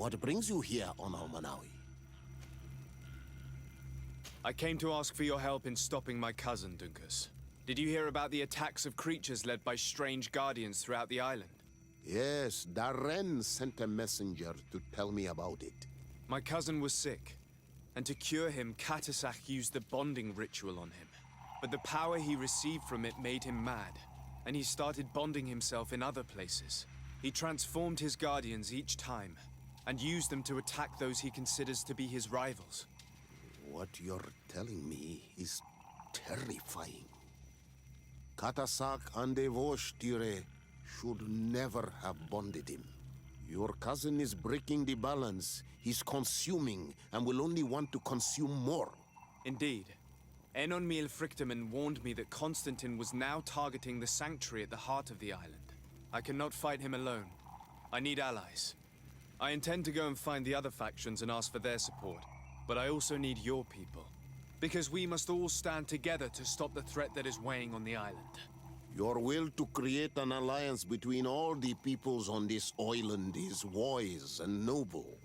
What brings you here on Manawi? I came to ask for your help in stopping my cousin, Dunkus. Did you hear about the attacks of creatures led by strange guardians throughout the island? Yes, Darren sent a messenger to tell me about it. My cousin was sick, and to cure him, Katasak used the bonding ritual on him. But the power he received from it made him mad, and he started bonding himself in other places. He transformed his guardians each time, and used them to attack those he considers to be his rivals. What you're telling me is terrifying. Katasak and For Teer should never have bonded him. Your cousin is breaking the balance. He's consuming, and will only want to consume more. Indeed. Enonmil Frichtemann warned me that Constantine was now targeting the sanctuary at the heart of the island. I cannot fight him alone. I need allies. I intend to go and find the other factions and ask for their support. But I also need your people. Because we must all stand together to stop the threat that is weighing on the island. Your will to create an alliance between all the peoples on this island is wise and noble.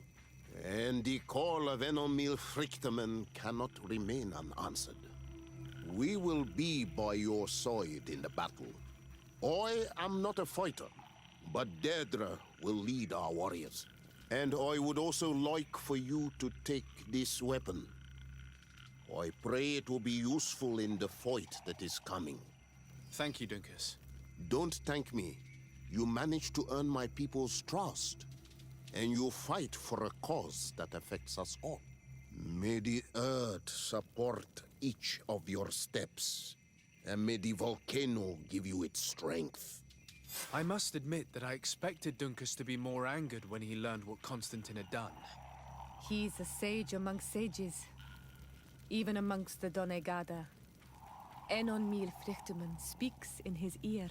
And the call of Enonmil Frichtemann cannot remain unanswered. We will be by your side in the battle. I am not a fighter, but Deirdre will lead our warriors. And I would also like for you to take this weapon. I pray it will be useful in the fight that is coming. Thank you, Dunkus. Don't thank me. You managed to earn my people's trust. And you fight for a cause that affects us all. May the earth support each of your steps. And may the volcano give you its strength. I must admit that I expected Dunkus to be more angered when he learned what Constantine had done. He's a sage amongst sages. Even amongst the Donegada. Enonmil Frichtemann speaks in his ear.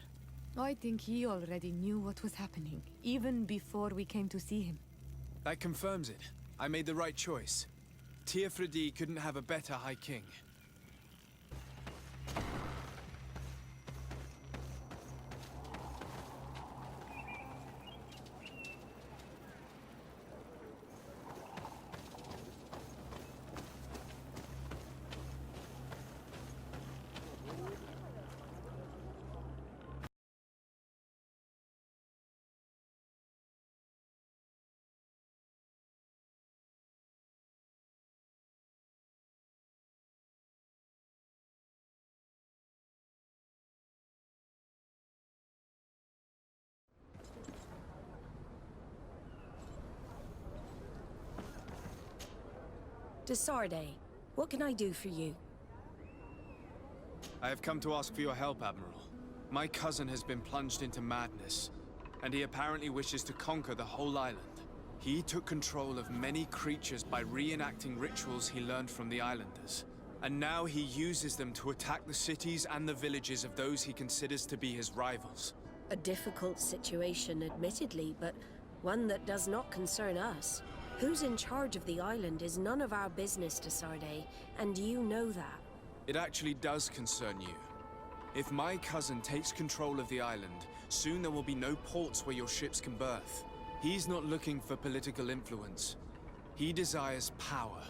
I think he already knew what was happening, even before we came to see him. That confirms it. I made the right choice. Teer Fradee couldn't have a better High King. Desarde, what can I do for you? I have come to ask for your help, Admiral. My cousin has been plunged into madness, and he apparently wishes to conquer the whole island. He took control of many creatures by reenacting rituals he learned from the islanders. And now he uses them to attack the cities and the villages of those he considers to be his rivals. A difficult situation, admittedly, but one that does not concern us. Who's in charge of the island is none of our business, Desarde, and you know that. It actually does concern you. If my cousin takes control of the island, soon there will be no ports where your ships can berth. He's not looking for political influence. He desires power.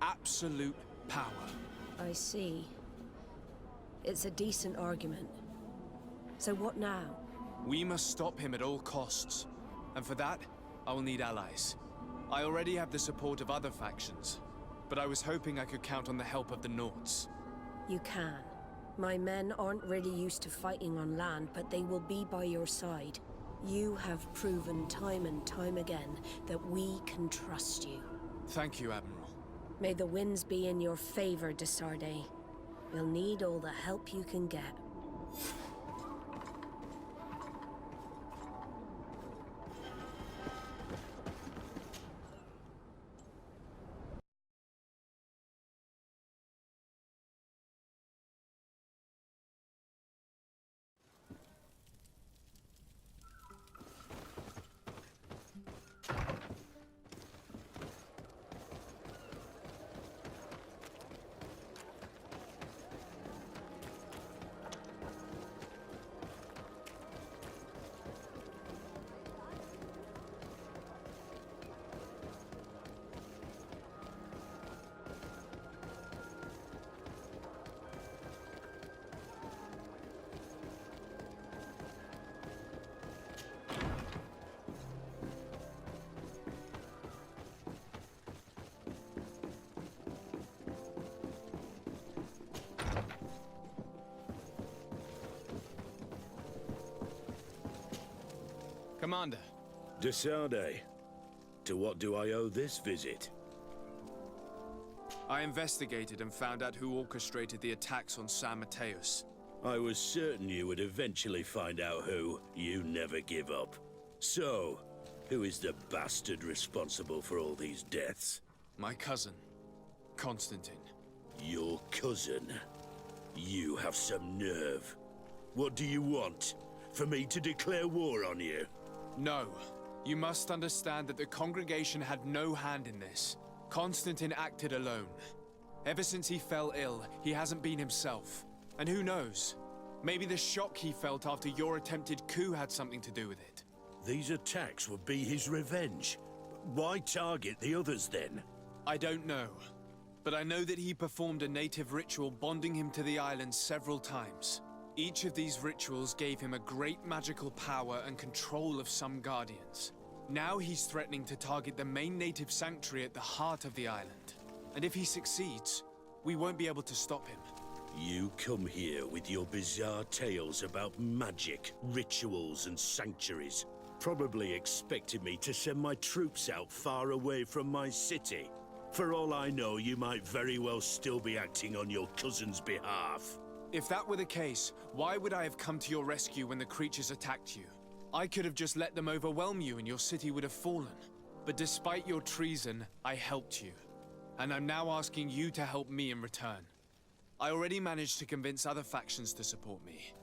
Absolute power. I see. It's a decent argument. So what now? We must stop him at all costs. And for that, I will need allies. I already have the support of other factions, but I was hoping I could count on the help of the Nords. You can. My men aren't really used to fighting on land, but they will be by your side. You have proven time and time again that we can trust you. Thank you, Admiral. May the winds be in your favor, Desarde. You'll need all the help you can get. Commander. De Sade, to what do I owe this visit? I investigated and found out who orchestrated the attacks on San Mateus. I was certain you would eventually find out who. You never give up. So, who is the bastard responsible for all these deaths? My cousin, Constantine. Your cousin? You have some nerve. What do you want? For me to declare war on you? No. You must understand that the congregation had no hand in this. Constantine acted alone. Ever since he fell ill, he hasn't been himself. And who knows? Maybe the shock he felt after your attempted coup had something to do with it. These attacks would be his revenge. Why target the others then? I don't know. But I know that he performed a native ritual bonding him to the island several times. Each of these rituals gave him a great magical power and control of some guardians. Now he's threatening to target the main native sanctuary at the heart of the island. And if he succeeds, we won't be able to stop him. You come here with your bizarre tales about magic, rituals, and sanctuaries. Probably expected me to send my troops out far away from my city. For all I know, you might very well still be acting on your cousin's behalf. If that were the case, why would I have come to your rescue when the creatures attacked you? I could have just let them overwhelm you and your city would have fallen. But despite your treason, I helped you. And I'm now asking you to help me in return. I already managed to convince other factions to support me.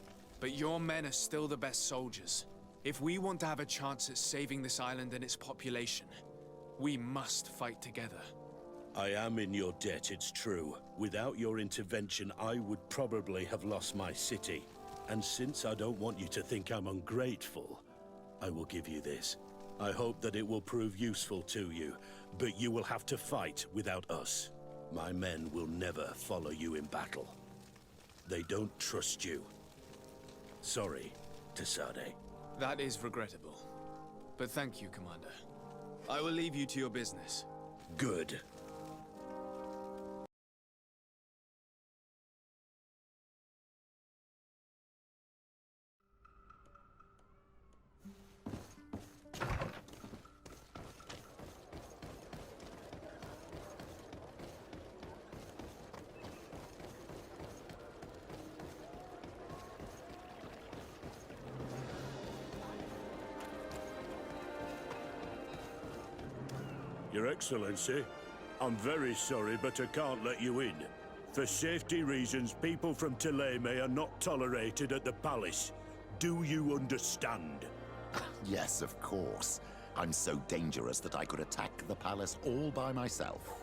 But your men are still the best soldiers. If we want to have a chance at saving this island and its population, we must fight together. I am in your debt, it's true. Without your intervention, I would probably have lost my city. And since I don't want you to think I'm ungrateful, I will give you this. I hope that it will prove useful to you, but you will have to fight without us. My men will never follow you in battle. They don't trust you. Sorry, Tesade. That is regrettable. But thank you, Commander. I will leave you to your business. Good. Your Excellency, I'm very sorry, but I can't let you in. For safety reasons, people from Teleme are not tolerated at the palace. Do you understand? Yes, of course. I'm so dangerous that I could attack the palace all by myself.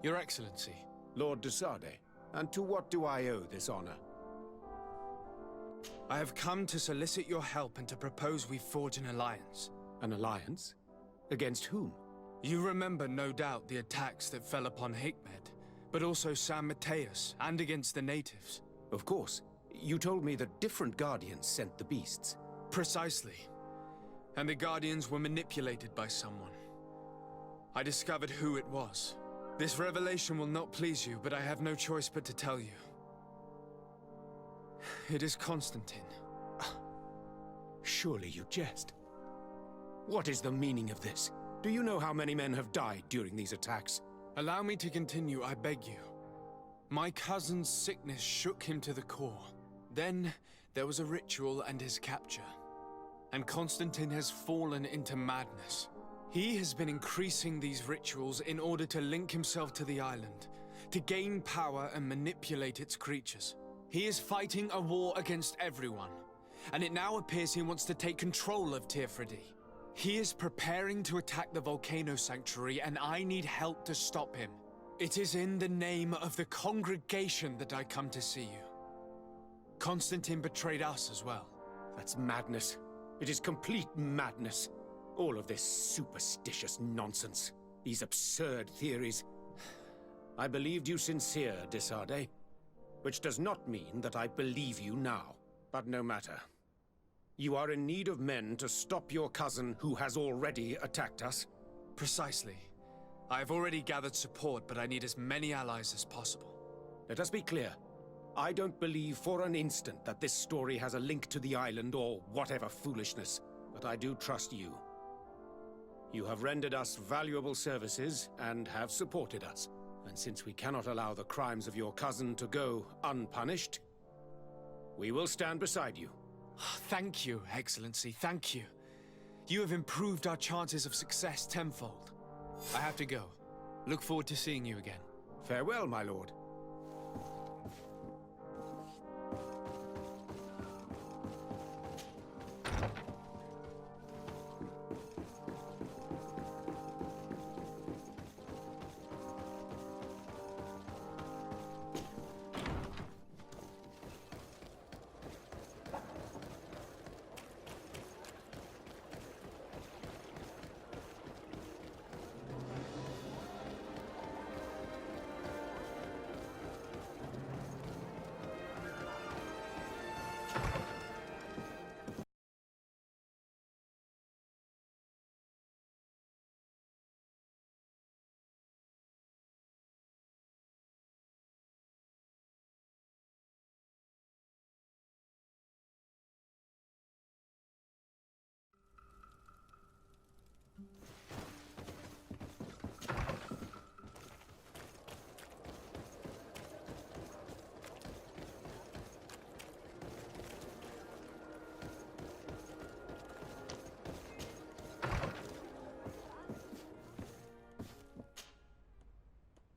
Your Excellency. Lord de Sade, and to what do I owe this honor? I have come to solicit your help and to propose we forge an alliance. An alliance? Against whom? You remember, no doubt, the attacks that fell upon Hikmet, but also San Mateus, and against the natives. Of course. You told me that different guardians sent the beasts. Precisely. And the guardians were manipulated by someone. I discovered who it was. This revelation will not please you, but I have no choice but to tell you. It is Constantine. Surely you jest. What is the meaning of this? Do you know how many men have died during these attacks? Allow me to continue, I beg you. My cousin's sickness shook him to the core. Then, there was a ritual and his capture. And Constantine has fallen into madness. He has been increasing these rituals in order to link himself to the island, to gain power and manipulate its creatures. He is fighting a war against everyone, and it now appears he wants to take control of Teer Fradee. He is preparing to attack the volcano sanctuary, and I need help to stop him. It is in the name of the congregation that I come to see you. Constantine betrayed us as well. That's madness. It is complete madness. All of this superstitious nonsense. These absurd theories. I believed you sincere, de Sade. Which does not mean that I believe you now. But no matter. You are in need of men to stop your cousin who has already attacked us. Precisely. I have already gathered support, but I need as many allies as possible. Let us be clear. I don't believe for an instant that this story has a link to the island or whatever foolishness, but I do trust you. You have rendered us valuable services and have supported us. And since we cannot allow the crimes of your cousin to go unpunished, we will stand beside you. Thank you, Excellency, thank you. You have improved our chances of success tenfold. I have to go. Look forward to seeing you again. Farewell, my lord.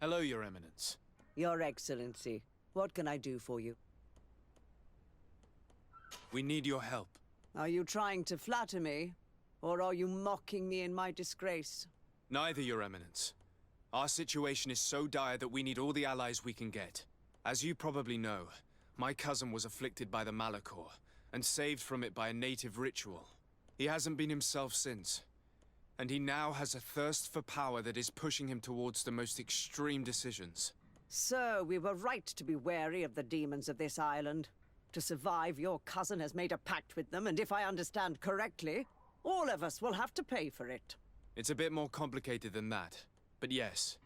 Hello, Your Eminence. Your Excellency, what can I do for you? We need your help. Are you trying to flatter me? Or are you mocking me in my disgrace? Neither, Your Eminence. Our situation is so dire that we need all the allies we can get. As you probably know, my cousin was afflicted by the Malachor, and saved from it by a native ritual. He hasn't been himself since. And he now has a thirst for power that is pushing him towards the most extreme decisions. So, we were right to be wary of the demons of this island. To survive, your cousin has made a pact with them, and if I understand correctly, all of us will have to pay for it. It's a bit more complicated than that. But yes,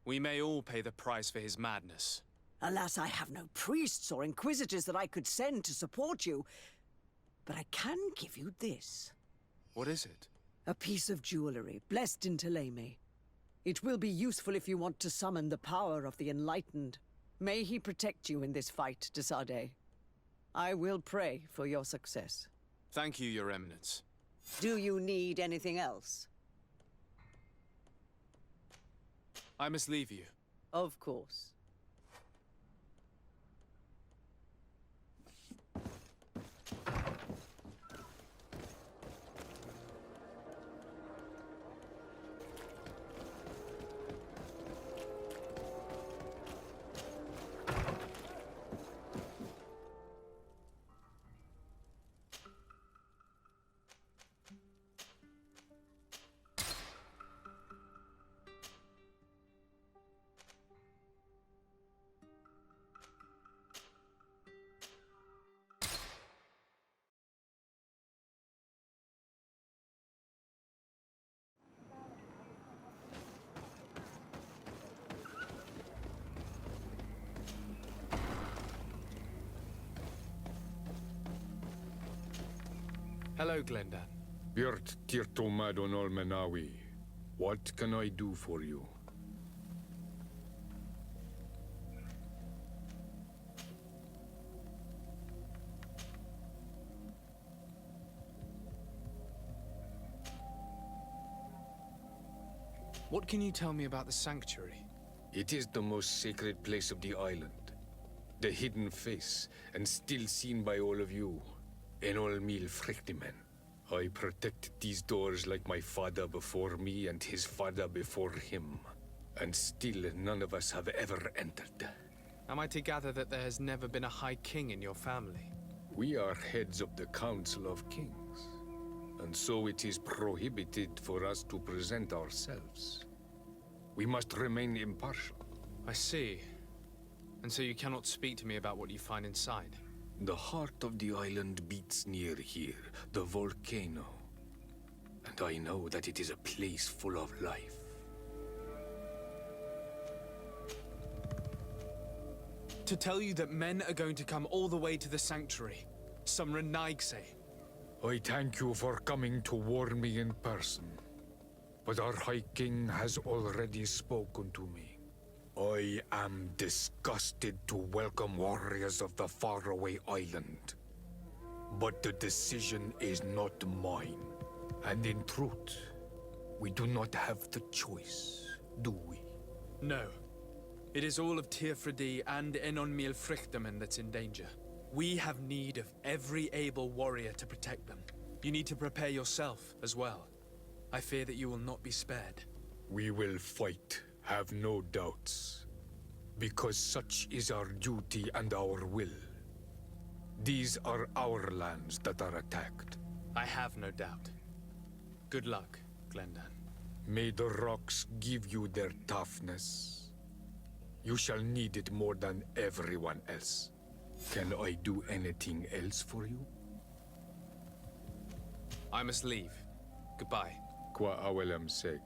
we may all pay the price for his madness. Alas, I have no priests or inquisitors that I could send to support you. But I can give you this. What is it? A piece of jewelry, blessed in Teleme. It will be useful if you want to summon the power of the Enlightened. May he protect you in this fight, de Sade. I will pray for your success. Thank you, Your Eminence. Do you need anything else? I must leave you. Of course. Hello, Glendan. Björt Tirtomadon Olmenawi. What can I do for you? What can you tell me about the sanctuary? It is the most sacred place of the island. The hidden face, and still seen by all of you. Enol Mil Frictimen. I protect these doors like my father before me and his father before him. And still none of us have ever entered. Am I to gather that there has never been a High King in your family? We are heads of the Council of Kings. And so it is prohibited for us to present ourselves. We must remain impartial. I see. And so you cannot speak to me about what you find inside? The heart of the island beats near here, the volcano. And I know that it is a place full of life. To tell you that men are going to come all the way to the sanctuary. Some Renaigse. I thank you for coming to warn me in person. But our High King has already spoken to me. I am disgusted to welcome warriors of the faraway island. But the decision is not mine. And in truth, we do not have the choice, do we? No. It is all of Teer Fradee and Enon Mil Frichtemen that's in danger. We have need of every able warrior to protect them. You need to prepare yourself as well. I fear that you will not be spared. We will fight, have no doubts. Because such is our duty and our will. These are our lands that are attacked. I have no doubt. Good luck, Glendan. May the rocks give you their toughness. You shall need it more than everyone else. Can I do anything else for you? I must leave. Goodbye. Qua awelem seg.